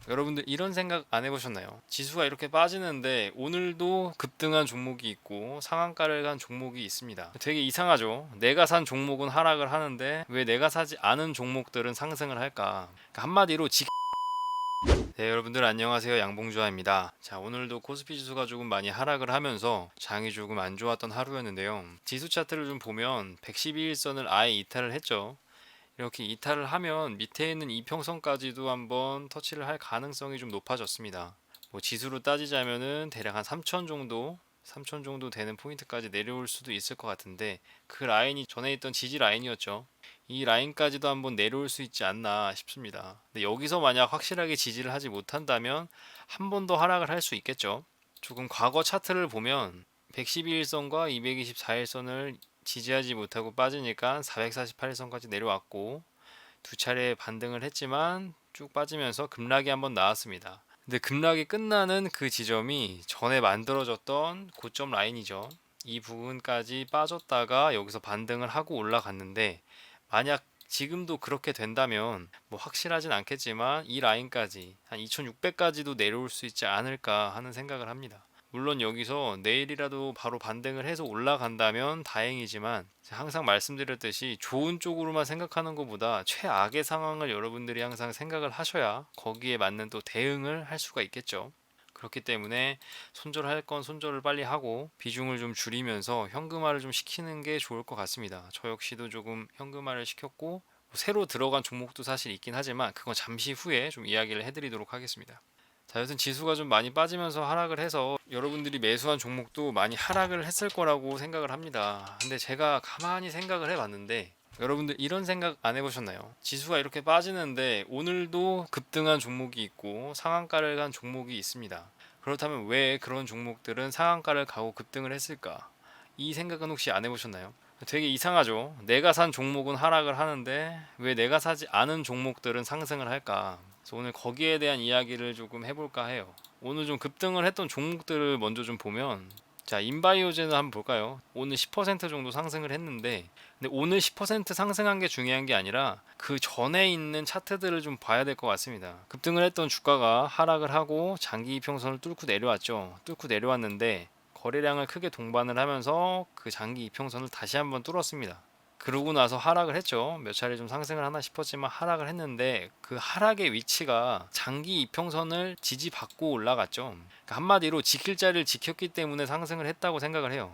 여러분들 이런 생각 안 해보셨나요? 지수가 이렇게 빠지는데 오늘도 급등한 종목이 있고 상한가를 간 종목이 있습니다. 되게 이상하죠? 내가 산 종목은 하락을 하는데 왜 내가 사지 않은 종목들은 상승을 할까? 그러니까 한마디로 네, 여러분들 안녕하세요. 양봉주아입니다. 자, 오늘도 코스피 지수가 조금 많이 하락을 하면서 장이 조금 안 좋았던 하루였는데요. 지수 차트를 좀 보면 112일선을 아예 이탈을 했죠. 이렇게 이탈을 하면 밑에 있는 이평선까지도 한번 터치를 할 가능성이 좀 높아졌습니다. 뭐 지수로 따지자면은 대략 한 3천 정도 되는 포인트까지 내려올 수도 있을 것 같은데 그 라인이 전에 있던 지지 라인이었죠. 이 라인까지도 한번 내려올 수 있지 않나 싶습니다. 근데 여기서 만약 확실하게 지지를 하지 못한다면 한 번 더 하락을 할 수 있겠죠. 조금 과거 차트를 보면 112일선과 224일선을 지지하지 못하고 빠지니까 448일선까지 내려왔고 두 차례 반등을 했지만 쭉 빠지면서 급락이 한번 나왔습니다. 근데 급락이 끝나는 그 지점이 전에 만들어졌던 고점 라인이죠. 이 부분까지 빠졌다가 여기서 반등을 하고 올라갔는데 만약 지금도 그렇게 된다면 뭐 확실하진 않겠지만 이 라인까지 한 2600까지도 내려올 수 있지 않을까 하는 생각을 합니다. 물론 여기서 내일이라도 바로 반등을 해서 올라간다면 다행이지만 항상 말씀드렸듯이 좋은 쪽으로만 생각하는 것보다 최악의 상황을 여러분들이 항상 생각을 하셔야 거기에 맞는 또 대응을 할 수가 있겠죠. 그렇기 때문에 손절할 건 손절을 빨리 하고 비중을 좀 줄이면서 현금화를 좀 시키는 게 좋을 것 같습니다. 저 역시도 조금 현금화를 시켰고 새로 들어간 종목도 사실 있긴 하지만 그건 잠시 후에 좀 이야기를 해드리도록 하겠습니다. 자, 여튼 지수가 좀 많이 빠지면서 하락을 해서 여러분들이 매수한 종목도 많이 하락을 했을 거라고 생각을 합니다. 근데 제가 가만히 생각을 해봤는데 여러분들 이런 생각 안 해보셨나요? 지수가 이렇게 빠지는데 오늘도 급등한 종목이 있고 상한가를 간 종목이 있습니다. 그렇다면 왜 그런 종목들은 상한가를 가고 급등을 했을까? 이 생각은 혹시 안 해보셨나요? 되게 이상하죠. 내가 산 종목은 하락을 하는데 왜 내가 사지 않은 종목들은 상승을 할까? 그래서 오늘 거기에 대한 이야기를 조금 해볼까 해요. 오늘 좀 급등을 했던 종목들을 먼저 좀 보면 자, 인바이오젠을 한번 볼까요? 오늘 10% 정도 상승을 했는데 근데 오늘 10% 상승한 게 중요한 게 아니라 그 전에 있는 차트들을 좀 봐야 될 것 같습니다. 급등을 했던 주가가 하락을 하고 장기 이평선을 뚫고 내려왔죠. 뚫고 내려왔는데 거래량을 크게 동반을 하면서 그 장기 이평선을 다시 한번 뚫었습니다. 그러고 나서 하락을 했죠. 몇 차례 좀 상승을 하나 싶었지만 하락을 했는데 그 하락의 위치가 장기 이평선을 지지받고 올라갔죠. 그러니까 한마디로 지킬 자리를 지켰기 때문에 상승을 했다고 생각을 해요.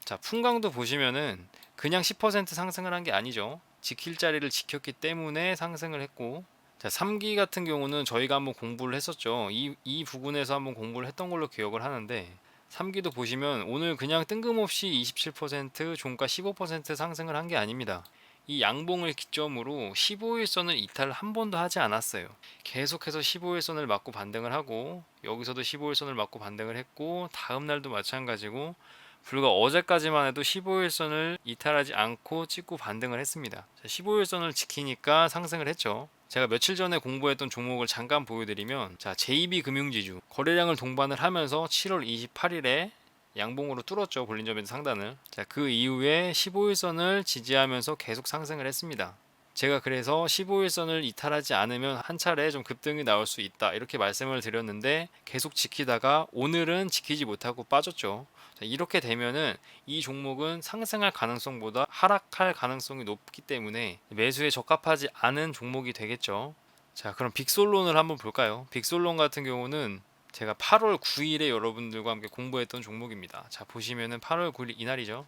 자, 풍광도 보시면은 그냥 10% 상승을 한 게 아니죠. 지킬 자리를 지켰기 때문에 상승을 했고 자, 3기 같은 경우는 저희가 한번 공부를 했었죠. 이 부분에서 한번 공부를 했던 걸로 기억을 하는데 3기도 보시면 오늘 그냥 뜬금없이 27% 종가 15% 상승을 한 게 아닙니다. 이 양봉을 기점으로 15일선을 이탈을 한 번도 하지 않았어요. 계속해서 15일선을 맞고 반등을 하고 여기서도 15일선을 맞고 반등을 했고 다음 날도 마찬가지고 불과 어제까지만 해도 15일선을 이탈하지 않고 찍고 반등을 했습니다. 15일선을 지키니까 상승을 했죠. 제가 며칠 전에 공부했던 종목을 잠깐 보여드리면 자, JB금융지주 거래량을 동반을 하면서 7월 28일에 양봉으로 뚫었죠. 볼린저 밴드 상단을. 자, 그 이후에 15일선을 지지하면서 계속 상승을 했습니다. 제가 그래서 15일선을 이탈하지 않으면 한 차례 좀 급등이 나올 수 있다 이렇게 말씀을 드렸는데 계속 지키다가 오늘은 지키지 못하고 빠졌죠. 자, 이렇게 되면은 이 종목은 상승할 가능성보다 하락할 가능성이 높기 때문에 매수에 적합하지 않은 종목이 되겠죠. 자, 그럼 빅솔론을 한번 볼까요? 빅솔론 같은 경우는 제가 8월 9일에 여러분들과 함께 공부했던 종목입니다. 자, 보시면은 8월 9일 이날이죠.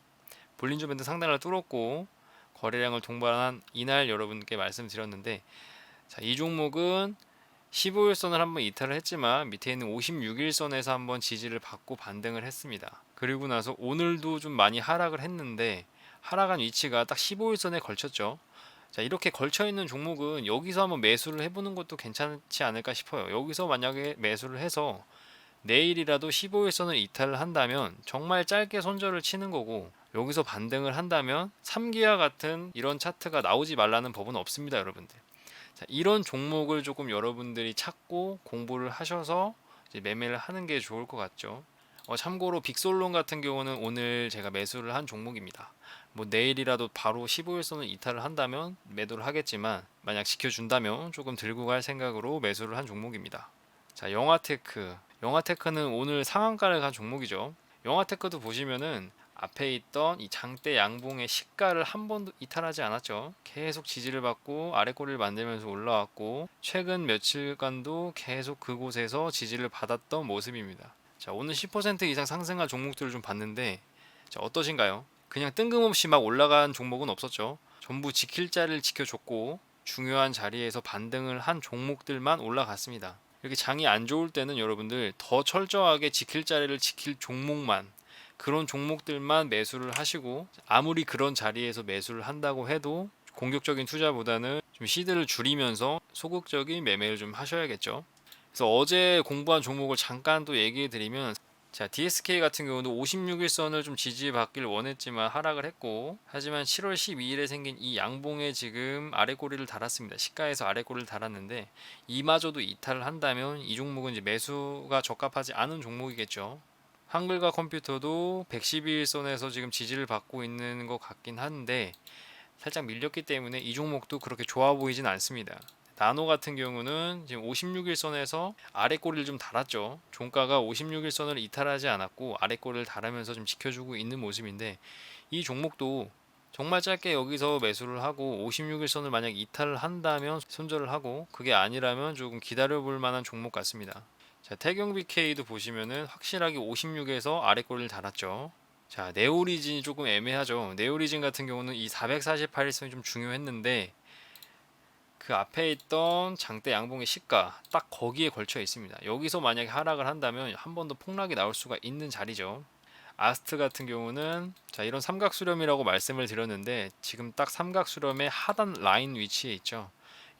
볼린저 밴드 상단을 뚫었고 거래량을 동반한 이날 여러분께 말씀드렸는데 자, 이 종목은 15일선을 한번 이탈을 했지만 밑에 있는 56일선에서 한번 지지를 받고 반등을 했습니다. 그리고 나서 오늘도 좀 많이 하락을 했는데 하락한 위치가 딱 15일선에 걸쳤죠. 자, 이렇게 걸쳐 있는 종목은 여기서 한번 매수를 해보는 것도 괜찮지 않을까 싶어요. 여기서 만약에 매수를 해서 내일이라도 15일선을 이탈을 한다면 정말 짧게 손절을 치는 거고 여기서 반등을 한다면 3기와 같은 이런 차트가 나오지 말라는 법은 없습니다, 여러분들. 자, 이런 종목을 조금 여러분들이 찾고 공부를 하셔서 이제 매매를 하는 게 좋을 것 같죠. 참고로 빅솔론 같은 경우는 오늘 제가 매수를 한 종목입니다. 뭐 내일이라도 바로 15일선을 이탈을 한다면 매도를 하겠지만 만약 지켜준다면 조금 들고 갈 생각으로 매수를 한 종목입니다. 자, 영화테크는 오늘 상한가를 간 종목이죠. 영화테크도 보시면은 앞에 있던 이 장대 양봉의 시가를 한 번도 이탈하지 않았죠. 계속 지지를 받고 아래 꼬리를 만들면서 올라왔고 최근 며칠간도 계속 그곳에서 지지를 받았던 모습입니다. 자, 오늘 10% 이상 상승한 종목들을 좀 봤는데, 자, 어떠신가요? 그냥 뜬금없이 막 올라간 종목은 없었죠. 전부 지킬 자리를 지켜줬고 중요한 자리에서 반등을 한 종목들만 올라갔습니다. 이렇게 장이 안 좋을 때는 여러분들 더 철저하게 지킬 자리를 지킬 종목만, 그런 종목들만 매수를 하시고, 아무리 그런 자리에서 매수를 한다고 해도 공격적인 투자보다는 좀 시드를 줄이면서 소극적인 매매를 좀 하셔야겠죠. 그래서 어제 공부한 종목을 잠깐 또 얘기해 드리면, 자, DSK 같은 경우도 56일선을 좀 지지받길 원했지만 하락을 했고, 하지만 7월 12일에 생긴 이 양봉에 지금 아래꼬리를 달았습니다. 시가에서 아래꼬리를 달았는데, 이마저도 이탈을 한다면 이 종목은 이제 매수가 적합하지 않은 종목이겠죠. 한글과 컴퓨터도 112일선에서 지금 지지를 받고 있는 것 같긴 한데 살짝 밀렸기 때문에 이 종목도 그렇게 좋아 보이진 않습니다. 나노 같은 경우는 지금 56일선에서 아래 꼬리를 좀 달았죠. 종가가 56일선을 이탈하지 않았고 아래 꼬리를 달으면서 좀 지켜주고 있는 모습인데, 이 종목도 정말 짧게 여기서 매수를 하고 56일선을 만약 이탈을 한다면 손절을 하고, 그게 아니라면 조금 기다려 볼 만한 종목 같습니다. 자, 태경 BK도 보시면은 확실하게 56에서 아래 꼬리를 달았죠. 자, 네오리진이 조금 애매하죠. 네오리진 같은 경우는 이 448일선이 좀 중요했는데 그 앞에 있던 장대 양봉의 시가 딱 거기에 걸쳐 있습니다. 여기서 만약에 하락을 한다면 한 번 더 폭락이 나올 수가 있는 자리죠. 아스트 같은 경우는 자, 이런 삼각수렴이라고 말씀을 드렸는데 지금 딱 삼각수렴의 하단 라인 위치에 있죠.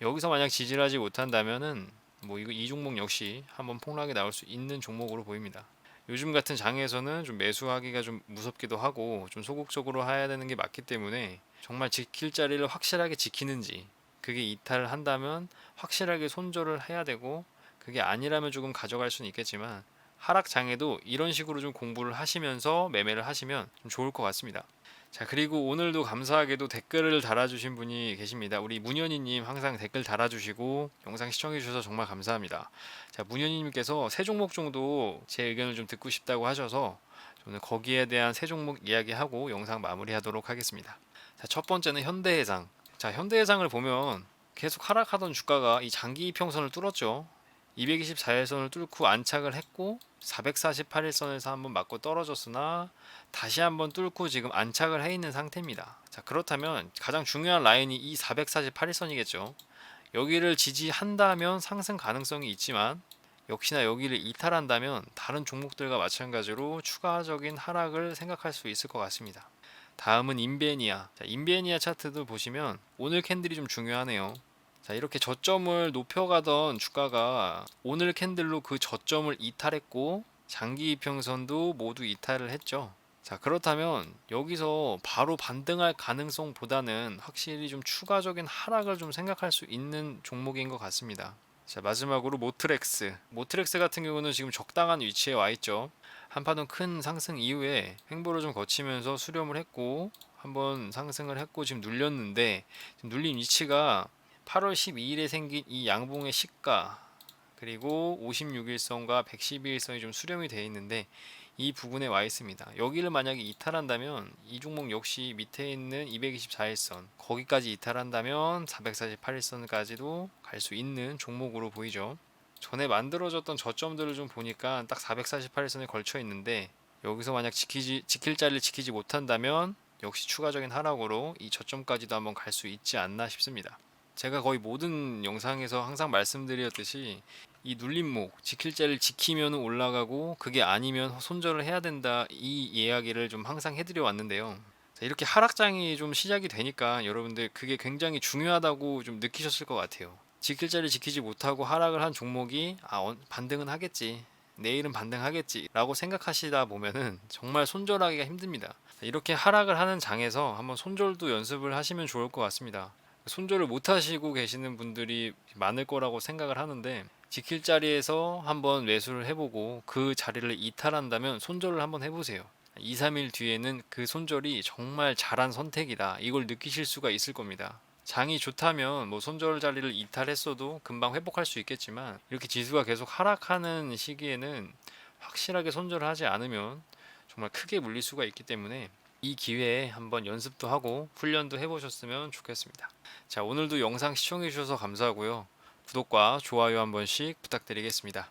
여기서 만약 지지를 하지 못한다면은 뭐 이거 이 종목 역시 한번 폭락이 나올 수 있는 종목으로 보입니다. 요즘 같은 장에서는 좀 매수하기가 좀 무섭기도 하고 좀 소극적으로 해야 되는 게 맞기 때문에 정말 지킬 자리를 확실하게 지키는지, 그게 이탈을 한다면 확실하게 손절을 해야 되고, 그게 아니라면 조금 가져갈 수는 있겠지만 하락장에도 이런 식으로 좀 공부를 하시면서 매매를 하시면 좀 좋을 것 같습니다. 자, 그리고 오늘도 감사하게도 댓글을 달아주신 분이 계십니다. 우리 문현희님 항상 댓글 달아주시고 영상 시청해주셔서 정말 감사합니다. 자, 문현희님께서 세 종목 정도 제 의견을 좀 듣고 싶다고 하셔서 저는 거기에 대한 세 종목 이야기하고 영상 마무리하도록 하겠습니다. 자, 첫 번째는 현대해상. 자, 현대해상을 보면 계속 하락하던 주가가 이 장기 이평선을 뚫었죠. 224일선을 뚫고 안착을 했고 448일선에서 한번 맞고 떨어졌으나 다시 한번 뚫고 지금 안착을 해 있는 상태입니다. 자, 그렇다면 가장 중요한 라인이 이 448일선이겠죠. 여기를 지지한다면 상승 가능성이 있지만 역시나 여기를 이탈한다면 다른 종목들과 마찬가지로 추가적인 하락을 생각할 수 있을 것 같습니다. 다음은 인베니아. 자, 인베니아 차트도 보시면 오늘 캔들이 좀 중요하네요. 자, 이렇게 저점을 높여가던 주가가 오늘 캔들로 그 저점을 이탈했고 장기 이평선도 모두 이탈을 했죠. 자, 그렇다면 여기서 바로 반등할 가능성보다는 확실히 좀 추가적인 하락을 좀 생각할 수 있는 종목인 것 같습니다. 자, 마지막으로 모트렉스 같은 경우는 지금 적당한 위치에 와 있죠. 한파동 큰 상승 이후에 횡보를 좀 거치면서 수렴을 했고 한번 상승을 했고 지금 눌렸는데, 지금 눌린 위치가 8월 12일에 생긴 이 양봉의 시가 그리고 56일선과 112일선이 좀 수렴이 되어 있는데 이 부분에 와 있습니다. 여기를 만약에 이탈한다면 이 종목 역시 밑에 있는 224일선 거기까지 이탈한다면 448일선까지도 갈 수 있는 종목으로 보이죠. 전에 만들어졌던 저점들을 좀 보니까 딱 448일선에 걸쳐 있는데 여기서 만약 지킬 자리를 지키지 못한다면 역시 추가적인 하락으로 이 저점까지도 한번 갈 수 있지 않나 싶습니다. 제가 거의 모든 영상에서 항상 말씀드렸듯이 이 눌림목 지킬 자리를 지키면 올라가고 그게 아니면 손절을 해야 된다, 이 이야기를 좀 항상 해드려 왔는데요. 자, 이렇게 하락장이 좀 시작이 되니까 여러분들 그게 굉장히 중요하다고 좀 느끼셨을 것 같아요. 지킬 자리를 지키지 못하고 하락을 한 종목이 반등은 하겠지, 내일은 반등하겠지 라고 생각하시다 보면은 정말 손절하기가 힘듭니다. 이렇게 하락을 하는 장에서 한번 손절도 연습을 하시면 좋을 것 같습니다. 손절을 못 하시고 계시는 분들이 많을 거라고 생각을 하는데 지킬 자리에서 한번 매수를 해보고 그 자리를 이탈한다면 손절을 한번 해보세요. 2, 3일 뒤에는 그 손절이 정말 잘한 선택이다, 이걸 느끼실 수가 있을 겁니다. 장이 좋다면 뭐 손절 자리를 이탈했어도 금방 회복할 수 있겠지만, 이렇게 지수가 계속 하락하는 시기에는 확실하게 손절을 하지 않으면 정말 크게 물릴 수가 있기 때문에 이 기회에 한번 연습도 하고 훈련도 해보셨으면 좋겠습니다. 자, 오늘도 영상 시청해 주셔서 감사하고요. 구독과 좋아요 한 번씩 부탁드리겠습니다.